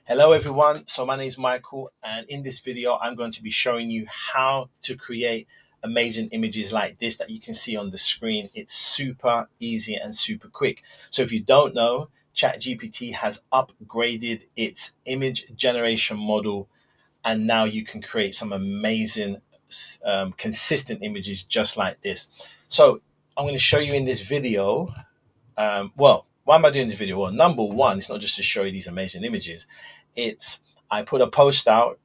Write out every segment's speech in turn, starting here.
Hello everyone, so my name is Michael, and in this video I'm going to be showing you how to create amazing images like this that you can see on the screen. It's super easy and super quick. So if you don't know, ChatGPT has upgraded its image generation model, and now you can create some amazing consistent images just like this. So I'm going to show you in this video. Why am I doing this video? Well, number one, it's not just to show you these amazing images. It's I put a post out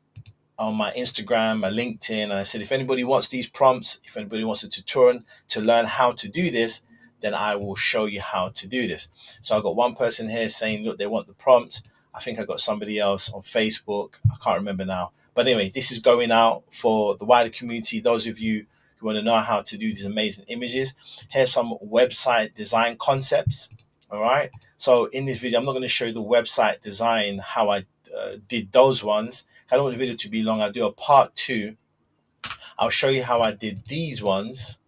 on my Instagram, my LinkedIn, and I said, if anybody wants these prompts, if anybody wants a tutorial to learn how to do this, then I will show you how to do this. So I got one person here saying, look, they want the prompts. I think I got somebody else on Facebook. I can't remember now. But anyway, this is going out for the wider community. Those of you who want to know how to do these amazing images, here's some website design concepts. All right. So in this video, I'm not going to show you the website design, how I did those ones. I don't want the video to be long. I'll do a part two. I'll show you how I did these ones,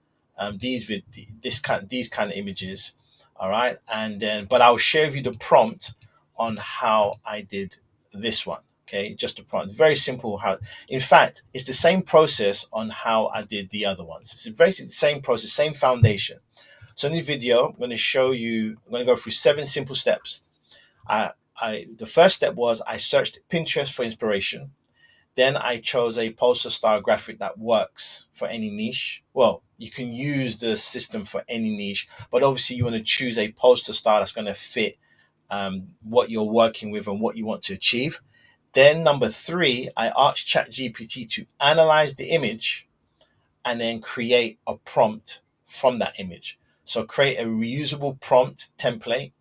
these kind of images. All right. And then, but I'll share with you the prompt on how I did this one. Okay, just a prompt, very simple. How, in fact, it's the same process on how I did the other ones. It's basically the same process, same foundation. So in this video, I'm going to show you. I'm going to go through 7 simple steps. The first step was I searched Pinterest for inspiration. Then I chose a poster style graphic that works for any niche. Well, you can use the system for any niche, but obviously you want to choose a poster style that's going to fit what you're working with and what you want to achieve. Then number 3, I asked ChatGPT to analyze the image and then create a prompt from that image. So create a reusable prompt template.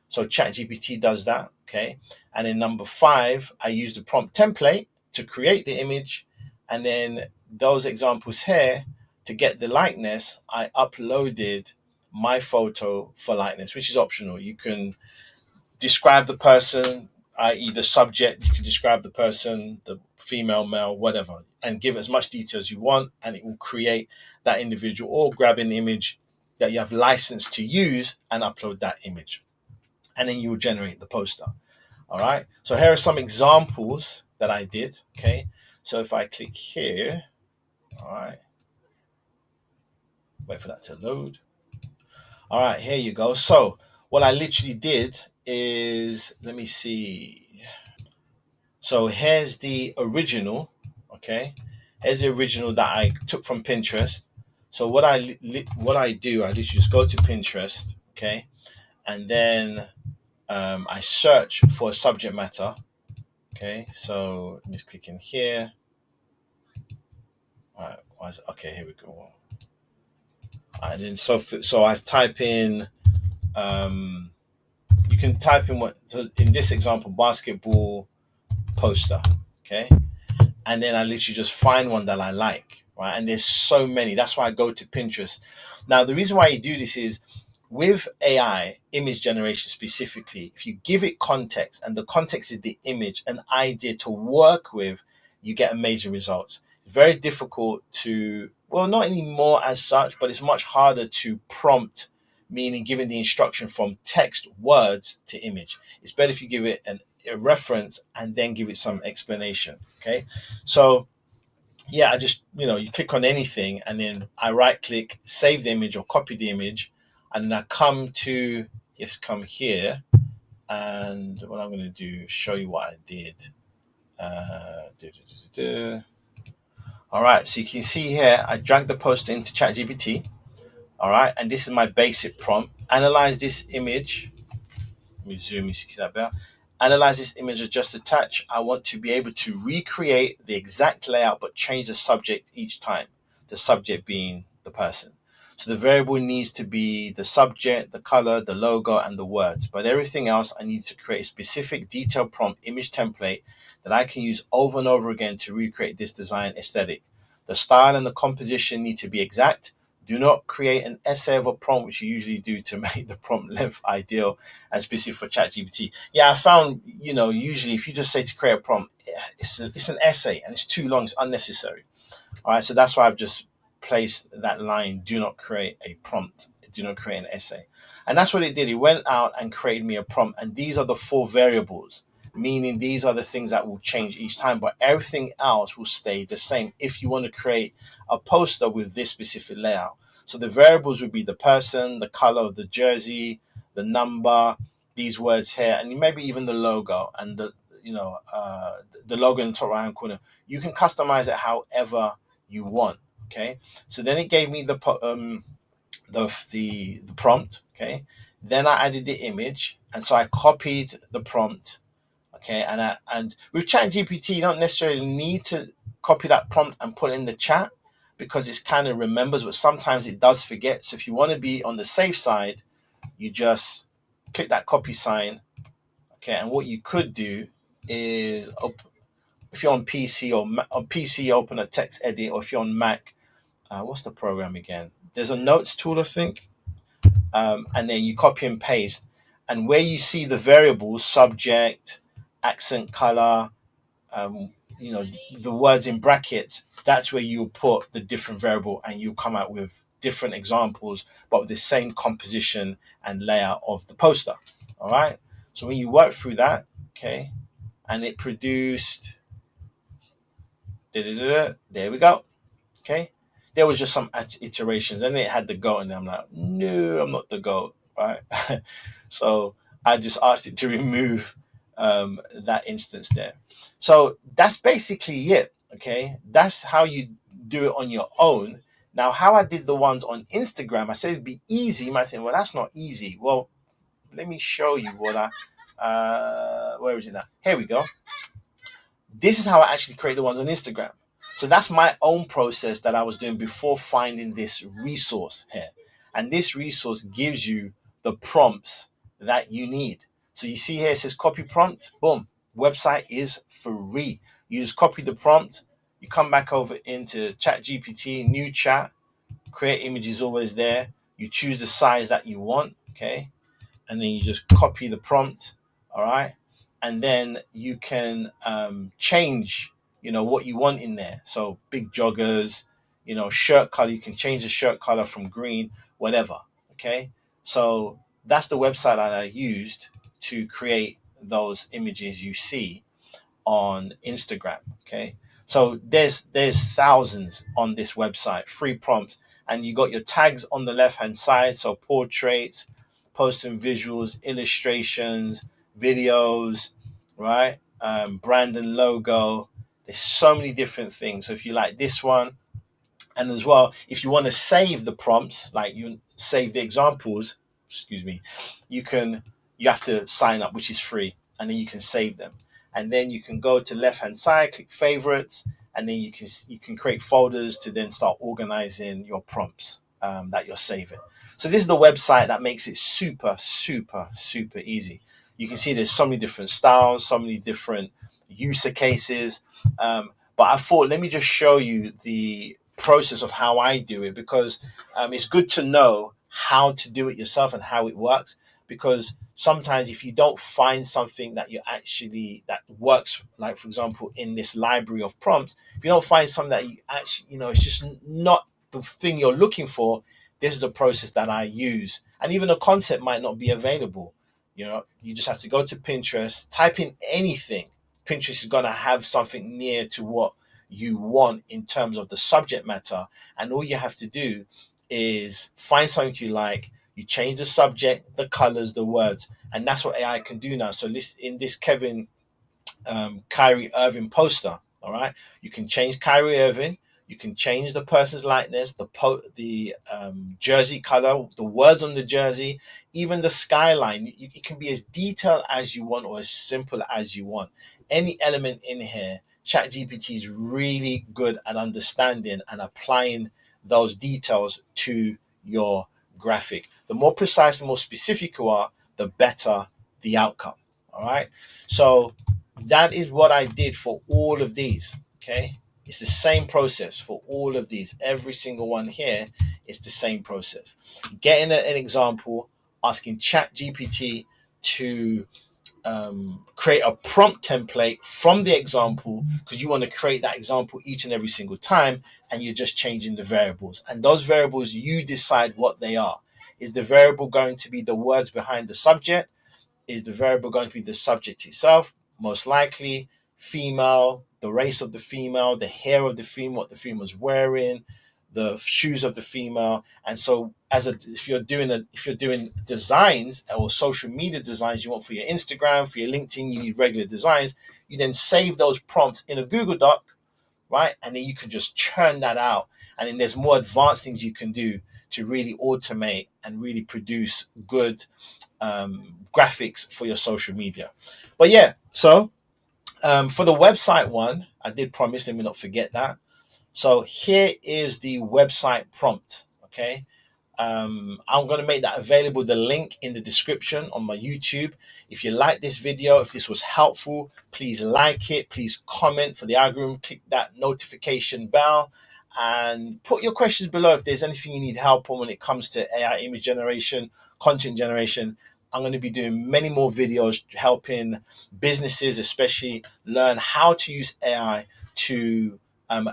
So ChatGPT does that, okay? And then number 5, I use the prompt template to create the image. And then those examples here, to get the likeness, I uploaded my photo for likeness, which is optional. You can describe the person, i.e. the subject. You can describe the person, the female, male, whatever, and give as much detail as you want, and it will create that individual, or grab an image that you have license to use and upload that image. And then you will generate the poster. All right. So here are some examples that I did. Okay. So if I click here, all right, wait for that to load. All right, here you go. So what I literally did is, let me see. So here's the original. Okay. Here's the original that I took from Pinterest. So what I do, I literally just go to Pinterest. Okay. And then I search for a subject matter. Okay, so let me just click in here. All right, okay, here we go. All right, then so I type in. You can type in what. So in this example, basketball poster. Okay, and then I literally just find one that I like. Right, and there's so many. That's why I go to Pinterest. Now the reason why you do this is, with AI, image generation specifically, if you give it context, and the context is the image, an idea to work with, you get amazing results. It's very difficult to, well, not anymore as such, but it's much harder to prompt, meaning giving the instruction from text, words to image. It's better if you give it a reference and then give it some explanation. Okay. So yeah, I just, you click on anything and then I right click, save the image or copy the image. And then I come here. And what I'm going to do, show you what I did. All right. So you can see here, I dragged the poster into ChatGPT. All right. And this is my basic prompt. Analyze this image. Let me zoom, you see that better. Analyze this image I just attached. I want to be able to recreate the exact layout, but change the subject each time. The subject being the person. So the variable needs to be the subject, the color, the logo, and the words. But everything else, I need to create a specific detailed prompt image template that I can use over and over again to recreate this design aesthetic. The style and the composition need to be exact. Do not create an essay of a prompt, which you usually do to make the prompt length ideal and specific for ChatGPT. Yeah, I found, usually if you just say to create a prompt, it's an essay and it's too long, it's unnecessary. All right, so that's why I've just placed that line, do not create a prompt, do not create an essay. And that's what it did. It went out and created me a prompt. And these are the 4 variables meaning these are the things that will change each time, but everything else will stay the same if you want to create a poster with this specific layout. So the variables would be the person, the color of the jersey, the number, these words here, and maybe even the logo and the logo in the top right hand corner. You can customize it however you want. Okay, so then it gave me the prompt. Okay, then I added the image, and so I copied the prompt. Okay, and with ChatGPT, you don't necessarily need to copy that prompt and put it in the chat because it kind of remembers, but sometimes it does forget. So if you want to be on the safe side, you just click that copy sign. Okay, and what you could do is if you're on PC on PC, open a text edit, or if you're on Mac, what's the program again? There's a notes tool, I think, and then you copy and paste. And where you see the variables, subject, accent color, um, the words in brackets, that's where you put the different variable, and you come out with different examples, but with the same composition and layout of the poster. All right. So when you work through that, okay, and it produced, there we go. Okay. There was just some iterations, and it had the goat, and I'm like, no, I'm not the goat, right? So I just asked it to remove that instance there. So that's basically it. Okay, that's how you do it on your own. Now, how I did the ones on Instagram, I said it'd be easy. You might think, well, that's not easy. Well, let me show you what where is it now? Here we go. This is how I actually create the ones on Instagram. So that's my own process that I was doing before finding this resource here. And this resource gives you the prompts that you need. So you see here it says copy prompt, boom, website is free. You just copy the prompt, you come back over into ChatGPT, new chat, create images always there. You choose the size that you want, okay? And then you just copy the prompt, all right, and then you can change what you want in there. So big joggers, shirt color, you can change the shirt color from green, whatever. Okay, so that's the website that I used to create those images you see on Instagram. Okay, so there's thousands on this website, free prompts, and you got your tags on the left hand side. So portraits, posting visuals, illustrations, videos, right? Brand and logo. There's so many different things. So if you like this one, and as well, if you want to save the prompts, like you save the examples, excuse me, you have to sign up, which is free, and then you can save them. And then you can go to left hand side, click favorites, and then you can create folders to then start organizing your prompts that you're saving. So this is the website that makes it super, super, super easy. You can see there's so many different styles, so many different user cases. But I thought, let me just show you the process of how I do it, because it's good to know how to do it yourself and how it works. Because sometimes if you don't find something that works, like for example in this library of prompts, if you don't find something that you actually, it's just not the thing you're looking for, this is the process that I use. And even a concept might not be available. You just have to go to Pinterest, type in anything. Pinterest is going to have something near to what you want in terms of the subject matter. And all you have to do is find something you like, you change the subject, the colors, the words, and that's what AI can do now. So in this Kevin Kyrie Irving poster, all right, you can change Kyrie Irving, you can change the person's likeness, the jersey color, the words on the jersey, even the skyline. It can be as detailed as you want or as simple as you want. Any element in here, ChatGPT is really good at understanding and applying those details to your graphic. The more precise, the more specific you are, the better the outcome. All right. So that is what I did for all of these. Okay. It's the same process for all of these. Every single one here is the same process. Getting an example, asking ChatGPT to create a prompt template from the example, because you want to create that example each and every single time, and you're just changing the variables. And those variables, you decide what they are. Is the variable going to be the words behind the subject? Is the variable going to be the subject itself? most likely, female, the race of the female, the hair of the female, what the female's wearing, the shoes of the female. And so if you're doing designs or social media designs you want for your Instagram, for your LinkedIn, you need regular designs, you then save those prompts in a Google Doc, right? And then you can just churn that out. And then there's more advanced things you can do to really automate and really produce good graphics for your social media. But yeah, so for the website one, I did promise, let me not forget that. So here is the website prompt. Okay. I'm going to make that available, the link in the description on my YouTube. If you like this video, if this was helpful, please like it, please comment for the algorithm, click that notification bell, and put your questions below if there's anything you need help on when it comes to AI image generation, content generation. I'm going to be doing many more videos helping businesses, especially, learn how to use AI to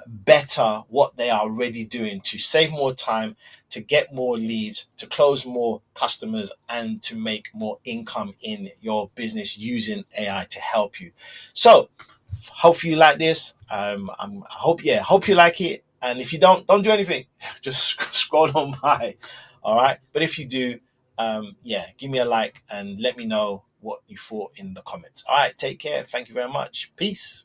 better what they are already doing, to save more time, to get more leads, to close more customers, and to make more income in your business using AI to help you. So, hopefully you like this. Hope you like it. And if you don't do anything. Just scroll on by. All right. But if you do, give me a like and let me know what you thought in the comments. All right. Take care. Thank you very much. Peace.